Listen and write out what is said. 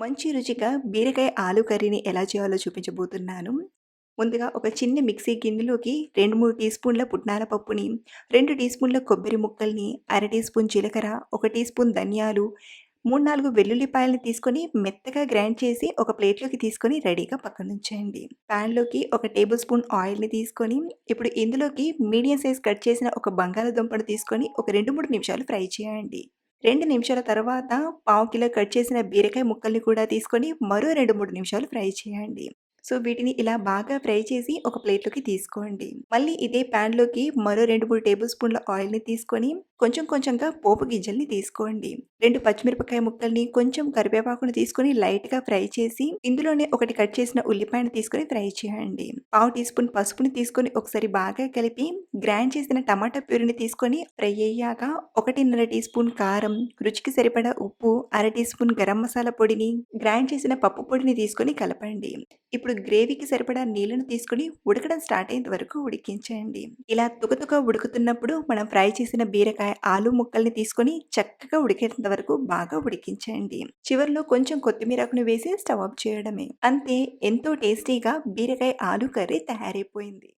మంచి రుచిగా బీరకాయ ఆలు కర్రీని ఎలా చేయాలో చూపించబోతున్నాను. ముందుగా ఒక చిన్న మిక్సీ గిన్నెలోకి 2, 3 టీ స్పూన్ల పుట్నాల పప్పుని, 2 టీ స్పూన్ల కొబ్బరి ముక్కల్ని, అర టీ స్పూన్ జీలకర్ర, 1 టీ స్పూన్ ధనియాలు, 3, 4 వెల్లుల్లిపాయలని తీసుకొని మెత్తగా గ్రైండ్ చేసి ఒక ప్లేట్‌లోకి తీసుకొని రెడీగా పక్కనుంచేయండి. పాన్‌లోకి ఒక టేబుల్ స్పూన్ ఆయిల్‌ని తీసుకొని, ఇప్పుడు ఇందులోకి మీడియం సైజ్ కట్ చేసిన ఒక బంగాళాదుంపను తీసుకొని ఒక 2, 3 నిమిషాలు ఫ్రై చేయండి. 2 నిమిషాల తర్వాత పావు కిలో కట్ చేసిన బీరకాయ ముక్కల్ని కూడా తీసుకొని మరో 2, 3 నిమిషాలు ఫ్రై చేయండి. సో, వీటిని ఇలా బాగా ఫ్రై చేసి ఒక ప్లేట్‌లోకి తీసుకోండి. మళ్ళీ ఇదే పాన్‌లోకి మరో 2, 3 టేబుల్ స్పూన్ల ఆయిల్‌ని తీసుకొని కొంచెం కొంచెంగా పోపు గింజల్ని తీసుకోండి. 2 పచ్చిమిరపకాయ ముక్కల్ని, కొంచెం కరివేపాకుని తీసుకొని లైట్‌గా ఫ్రై చేసి ఇందులోనే ఒకటి కట్ చేసిన ఉల్లిపాయని తీసుకొని ఫ్రై చేయండి. పావు టీ స్పూన్ పసుపుని తీసుకొని ఒకసారి బాగా కలిపి గ్రైండ్ చేసిన టమాటా ప్యూరీని తీసుకొని ఫ్రై అయ్యాక 1:30 టీ స్పూన్ కారం, రుచికి సరిపడా ఉప్పు, అర టీ స్పూన్ గరం మసాలా పొడిని, గ్రైండ్ చేసిన పప్పు పొడిని తీసుకొని కలపండి. ఇప్పుడు గ్రేవీకి సరిపడా నీళ్లను తీసుకొని ఉడకడం స్టార్ట్ అయ్యేంత వరకు ఉడికించండి. ఇలా తుకతుక ఉడుకుతున్నప్పుడు మనం ఫ్రై చేసిన బీరకాయ, ఆలు ముక్కల్ని తీసుకొని చక్కగా ఉడికేంత వరకు బాగా ఉడికించండి. చివర్లో కొంచెం కొత్తిమీరాకును వేసి స్టవ్ ఆఫ్ చేయడమే. అంతే, ఎంతో టేస్టీగా బీరకాయ ఆలు కర్రీ తయారైపోయింది.